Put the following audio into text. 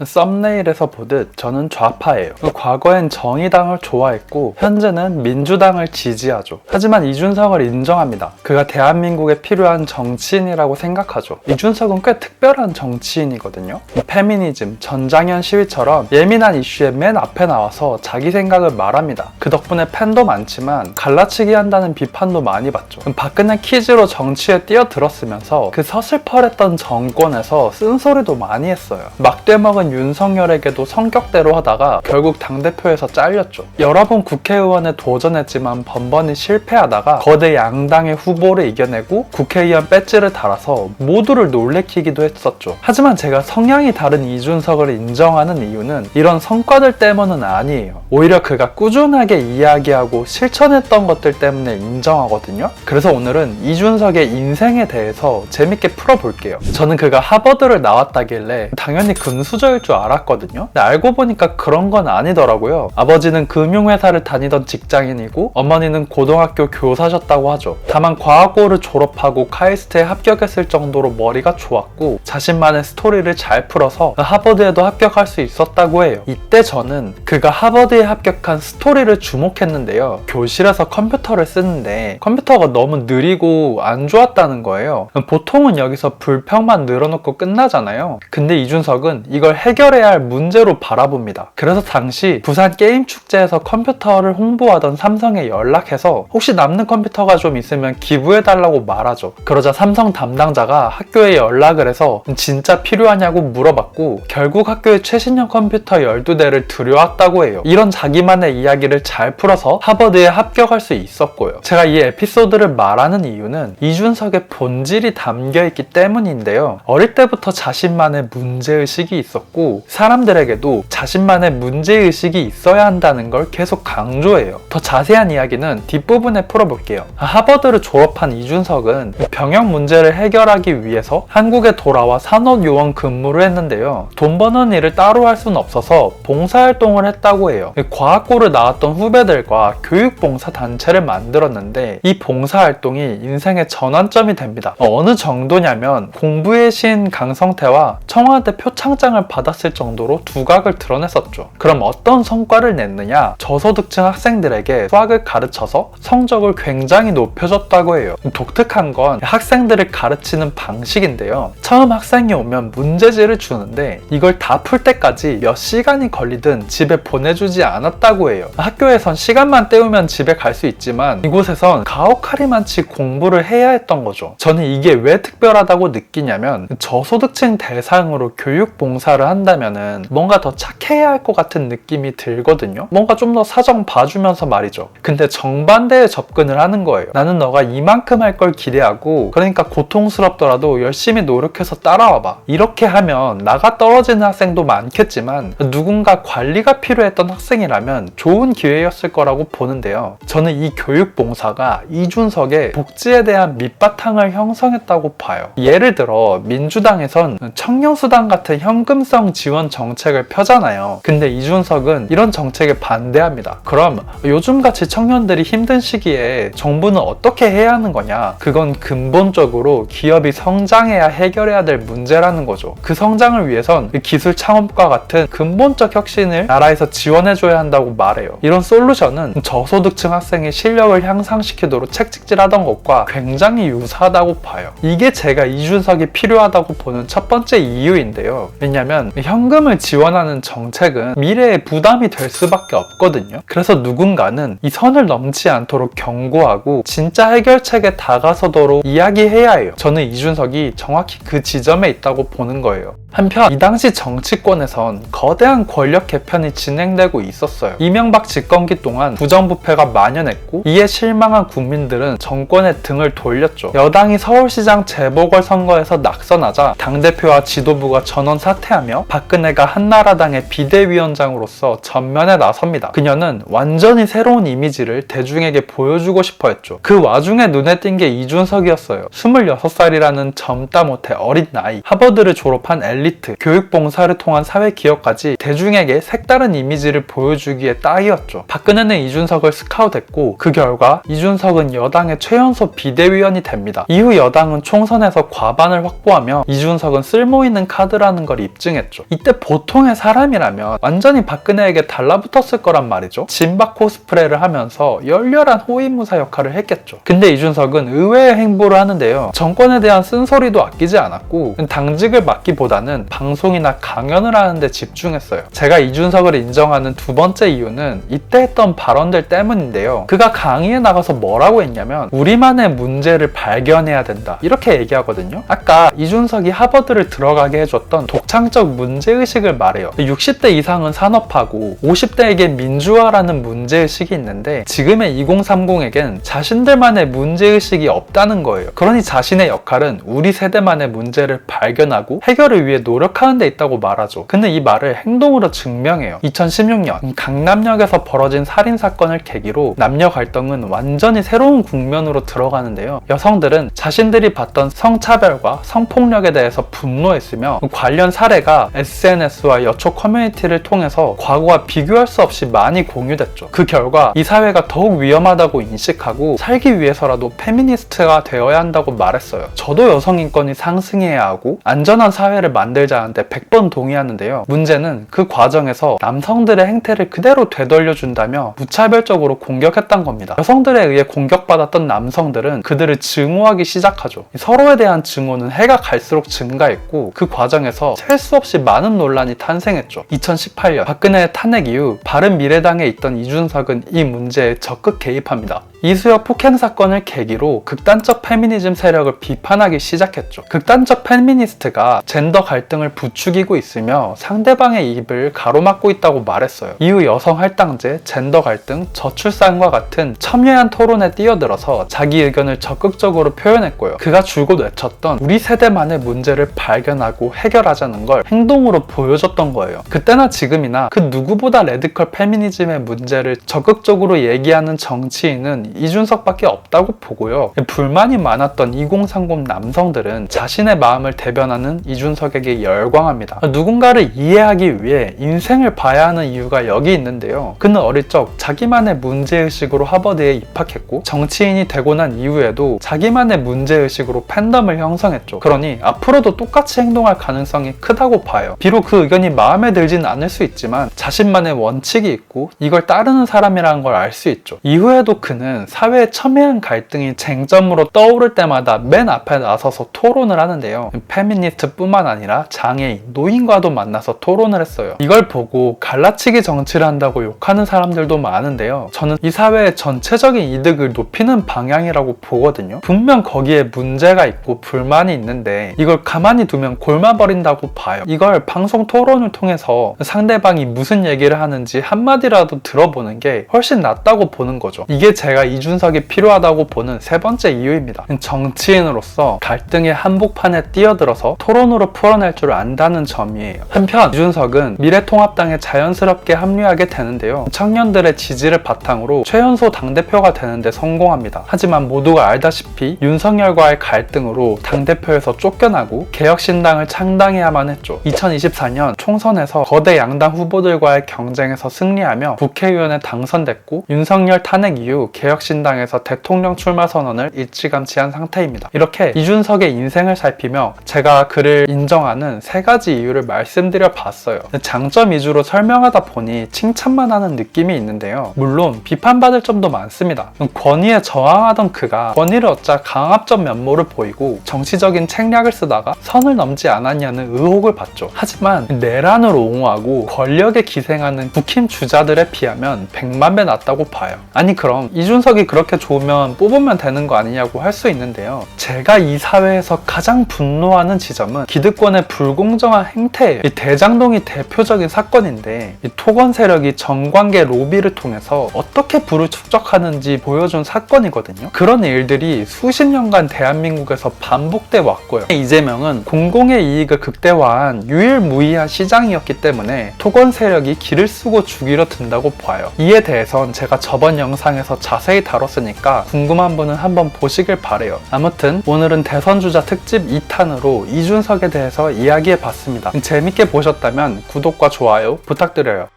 썸네일에서 보듯 저는 좌파예요. 과거엔 정의당을 좋아했고 현재는 민주당을 지지하죠. 하지만 이준석을 인정합니다. 그가 대한민국에 필요한 정치인이라고 생각하죠. 이준석은 꽤 특별한 정치인이거든요. 페미니즘, 전장현 시위처럼 예민한 이슈에 맨 앞에 나와서 자기 생각을 말합니다. 그 덕분에 팬도 많지만 갈라치기 한다는 비판도 많이 받죠. 박근혜 퀴즈로 정치에 뛰어들었으면서 그 서슬퍼랬던 정권에서 쓴소리도 많이 했어요. 막대먹은 윤석열에게도 성격대로 하다가 결국 당대표에서 잘렸죠. 여러 번 국회의원에 도전했지만 번번이 실패하다가 거대 양당의 후보를 이겨내고 국회의원 배지를 달아서 모두를 놀래키기도 했었죠. 하지만 제가 성향이 다른 이준석을 인정하는 이유는 이런 성과들 때문은 아니에요. 오히려 그가 꾸준하게 이야기하고 실천했던 것들 때문에 인정하거든요. 그래서 오늘은 이준석의 인생에 대해서 재밌게 풀어볼게요. 저는 그가 하버드를 나왔다길래 당연히 금수저일 줄 알았거든요. 근데 알고 보니까 그런 건 아니더라고요. 아버지는 금융회사를 다니던 직장인이고 어머니는 고등학교 교사셨다고 하죠. 다만 과학고를 졸업하고 카이스트에 합격했을 정도로 머리가 좋았고 자신만의 스토리를 잘 풀어서 하버드에도 합격할 수 있었다고 해요. 이때 저는 그가 하버드에 합격한 스토리를 주목했는데요. 교실에서 컴퓨터를 쓰는데 컴퓨터가 너무 느리고 안 좋았다는 거예요. 보통은 여기서 불평만 늘어놓고 끝나잖아요. 근데 이준석은 이걸 해결해야 할 문제로 바라봅니다. 그래서 당시 부산 게임 축제에서 컴퓨터를 홍보하던 삼성에 연락해서 혹시 남는 컴퓨터가 좀 있으면 기부해달라고 말하죠. 그러자 삼성 담당자가 학교에 연락을 해서 진짜 필요하냐고 물어봤고 결국 학교에 최신형 컴퓨터 12대를 들여왔다고 해요. 이런 자기만의 이야기를 잘 풀어서 하버드에 합격할 수 있었고요. 제가 이 에피소드를 말하는 이유는 이준석의 본질이 담겨있기 때문인데요. 어릴 때부터 자신만의 문제의식이 있었고 사람들에게도 자신만의 문제의식이 있어야 한다는 걸 계속 강조해요. 더 자세한 이야기는 뒷부분에 풀어볼게요. 하버드를 졸업한 이준석은 병역 문제를 해결하기 위해서 한국에 돌아와 산업요원 근무를 했는데요. 돈 버는 일을 따로 할 수는 없어서 봉사활동을 했다고 해요. 과학고를 나왔던 후배들과 교육봉사 단체를 만들었는데 이 봉사활동이 인생의 전환점이 됩니다. 어느 정도냐면 공부의 신 강성태와 청와대 표창장을 받았을 정도로 두각을 드러냈었죠. 그럼 어떤 성과를 냈느냐? 저소득층 학생들에게 수학을 가르쳐서 성적을 굉장히 높여줬다고 해요. 독특한 건 학생들을 가르치는 방식인데요. 처음 학생이 오면 문제지를 주는데 이걸 다 풀 때까지 몇 시간이 걸리든 집에 보내주지 않았다고 해요. 학교에선 시간만 때우면 집에 갈 수 있지만 이곳에선 가혹하리만치 공부를 해야 했던 거죠. 저는 이게 왜 특별하다고 느끼냐면 저소득층 대상으로 교육 봉사를 한다면은 뭔가 더 착해야 할 것 같은 느낌이 들거든요. 뭔가 좀 더 사정 봐주면서 말이죠. 근데 정반대의 접근을 하는 거예요. 나는 너가 이만큼 할 걸 기대하고 그러니까 고통스럽더라도 열심히 노력해서 따라와봐. 이렇게 하면 나가 떨어지는 학생도 많겠지만 누군가 관리가 필요했던 학생이라면 좋은 기회였을 거라고 보는데요. 저는 이 교육 봉사가 이준석의 복지에 대한 밑바탕을 형성했다고 봐요. 예를 들어 민주당에선 청년수당 같은 현금성 지원 정책을 펴잖아요. 근데 이준석은 이런 정책에 반대합니다. 그럼 요즘같이 청년들이 힘든 시기에 정부는 어떻게 해야 하는 거냐? 그건 근본적으로 기업이 성장해야 해결해야 될 문제라는 거죠. 그 성장을 위해선 기술 창업과 같은 근본적 혁신을 나라에서 지원해줘야 한다고 말해요. 이런 솔루션은 저소득층 학생의 실력을 향상시키도록 책찍질하던 것과 굉장히 유사하다고 봐요. 이게 제가 이준석이 필요하다고 보는 첫 번째 이유인데요. 왜냐면 현금을 지원하는 정책은 미래에 부담이 될 수밖에 없거든요. 그래서 누군가는 이 선을 넘지 않도록 경고하고 진짜 해결책에 다가서도록 이야기해야 해요. 저는 이준석이 정확히 그 지점에 있다고 보는 거예요. 한편 이 당시 정치권에선 거대한 권력 개편이 진행되고 있었어요. 이명박 집권기 동안 부정부패가 만연했고 이에 실망한 국민들은 정권의 등을 돌렸죠. 여당이 서울시장 재보궐선거에서 낙선하자 당대표와 지도부가 전원 사퇴하며 박근혜가 한나라당의 비대위원장으로서 전면에 나섭니다. 그녀는 완전히 새로운 이미지를 대중에게 보여주고 싶어 했죠. 그 와중에 눈에 띈 게 이준석이었어요. 26살이라는 젊다 못해 어린 나이, 하버드를 졸업한 엘리트, 교육봉사를 통한 사회기업까지 대중에게 색다른 이미지를 보여주기에 딱이었죠. 박근혜는 이준석을 스카우트했고 그 결과 이준석은 여당의 최연소 비대위원이 됩니다. 이후 여당은 총선에서 과반을 확보하며 이준석은 쓸모있는 카드라는 걸 입증했죠. 탄생했죠. 이때 보통의 사람이라면 완전히 박근혜에게 달라붙었을 거란 말이죠. 진박 코스프레를 하면서 열렬한 호위무사 역할을 했겠죠. 근데 이준석은 의외의 행보를 하는데요. 정권에 대한 쓴소리도 아끼지 않았고 당직을 맡기보다는 방송이나 강연을 하는 데 집중했어요. 제가 이준석을 인정하는 두 번째 이유는 이때 했던 발언들 때문인데요. 그가 강의에 나가서 뭐라고 했냐면 우리만의 문제를 발견해야 된다 이렇게 얘기하거든요. 아까 이준석이 하버드를 들어가게 해줬던 독창적 문제의식을 말해요. 60대 이상은 산업하고 50대에게 민주화라는 문제의식이 있는데 지금의 2030에겐 자신들만의 문제의식이 없다는 거예요. 그러니 자신의 역할은 우리 세대만의 문제를 발견하고 해결을 위해 노력하는 데 있다고 말하죠. 근데 이 말을 행동으로 증명해요. 2016년 강남역에서 벌어진 살인사건을 계기로 남녀 갈등은 완전히 새로운 국면으로 들어가는데요. 여성들은 자신들이 봤던 성차별과 성폭력에 대해서 분노했으며 관련 사례가 SNS와 여초 커뮤니티를 통해서 과거와 비교할 수 없이 많이 공유됐죠. 그 결과 이 사회가 더욱 위험하다고 인식하고 살기 위해서라도 페미니스트가 되어야 한다고 말했어요. 저도 여성 인권이 상승해야 하고 안전한 사회를 만들자는데 100번 동의하는데요. 문제는 그 과정에서 남성들의 행태를 그대로 되돌려준다며 무차별적으로 공격했던 겁니다. 여성들에 의해 공격받았던 남성들은 그들을 증오하기 시작하죠. 서로에 대한 증오는 해가 갈수록 증가했고 그 과정에서 셀 수 없이 많은 논란이 탄생했죠. 2018년 박근혜의 탄핵 이후 바른미래당에 있던 이준석은 이 문제에 적극 개입합니다. 이수혁 폭행 사건을 계기로 극단적 페미니즘 세력을 비판하기 시작했죠. 극단적 페미니스트가 젠더 갈등을 부추기고 있으며 상대방의 입을 가로막고 있다고 말했어요. 이후 여성 할당제, 젠더 갈등, 저출산과 같은 첨예한 토론에 뛰어들어서 자기 의견을 적극적으로 표현했고요. 그가 줄곧 외쳤던 우리 세대만의 문제를 발견하고 해결하자는 걸 행동으로 보여줬던 거예요. 그때나 지금이나 그 누구보다 레디컬 페미니즘의 문제를 적극적으로 얘기하는 정치인은 이준석밖에 없다고 보고요. 불만이 많았던 2030 남성들은 자신의 마음을 대변하는 이준석에게 열광합니다. 누군가를 이해하기 위해 인생을 봐야 하는 이유가 여기 있는데요. 그는 어릴 적 자기만의 문제의식으로 하버드에 입학했고 정치인이 되고 난 이후에도 자기만의 문제의식으로 팬덤을 형성했죠. 그러니 앞으로도 똑같이 행동할 가능성이 크다고 봐요. 비록 그 의견이 마음에 들진 않을 수 있지만 자신만의 원칙이 있고 이걸 따르는 사람이라는 걸 알 수 있죠. 이후에도 그는 사회의 첨예한 갈등이 쟁점으로 떠오를 때마다 맨 앞에 나서서 토론을 하는데요. 페미니스트뿐만 아니라 장애인, 노인과도 만나서 토론을 했어요. 이걸 보고 갈라치기 정치를 한다고 욕하는 사람들도 많은데요. 저는 이 사회의 전체적인 이득을 높이는 방향이라고 보거든요. 분명 거기에 문제가 있고 불만이 있는데 이걸 가만히 두면 골마버린다고 봐요. 이걸 방송 토론을 통해서 상대방이 무슨 얘기를 하는지 한마디라도 들어보는 게 훨씬 낫다고 보는 거죠. 이게 제가 이준석이 필요하다고 보는 세 번째 이유입니다. 정치인으로서 갈등의 한복판에 뛰어들어서 토론으로 풀어낼 줄 안다는 점이에요. 한편 이준석은 미래통합당에 자연스럽게 합류하게 되는데요. 청년들의 지지를 바탕으로 최연소 당대표가 되는데 성공합니다. 하지만 모두가 알다시피 윤석열과의 갈등으로 당대표에서 쫓겨나고 개혁신당을 창당해야만 했죠. 2024년 총선에서 거대 양당 후보들과의 경쟁에서 승리하며 국회의원에 당선됐고 윤석열 탄핵 이후 개혁신당에서 대통령 출마 선언을 일찌감치 한 상태입니다. 이렇게 이준석의 인생을 살피며 제가 그를 인정하는 세 가지 이유를 말씀드려 봤어요. 장점 위주로 설명하다 보니 칭찬만 하는 느낌이 있는데요. 물론 비판받을 점도 많습니다. 권위에 저항하던 그가 권위를 얻자 강압적 면모를 보이고 정치적인 책략을 쓰다가 선을 넘지 않았냐는 의혹을 받죠. 하지만 내란을 옹호하고 권력에 기생하는 국힘 주자들에 비하면 100만 배 낫다고 봐요. 아니 그럼 이준석이 그렇게 좋으면 뽑으면 되는 거 아니냐고 할 수 있는데요. 제가 이 사회에서 가장 분노하는 지점은 기득권의 불공정한 행태예요. 이 대장동이 대표적인 사건인데 이 토건 세력이 정관계 로비를 통해서 어떻게 부를 축적하는지 보여준 사건이거든요. 그런 일들이 수십 년간 대한민국에서 반복돼 왔고요. 이재명은 공공의 이익을 극대화한 유일무이한 시장이었기 때문에 토건 세력이 기를 쓰고 죽이려 든다고 봐요. 이에 대해선 제가 저번 영상에서 자세히 다뤘으니까 궁금한 분은 한번 보시길 바래요. 아무튼 오늘은 대선주자 특집 2탄으로 이준석에 대해서 이야기해봤습니다. 재밌게 보셨다면 구독과 좋아요 부탁드려요.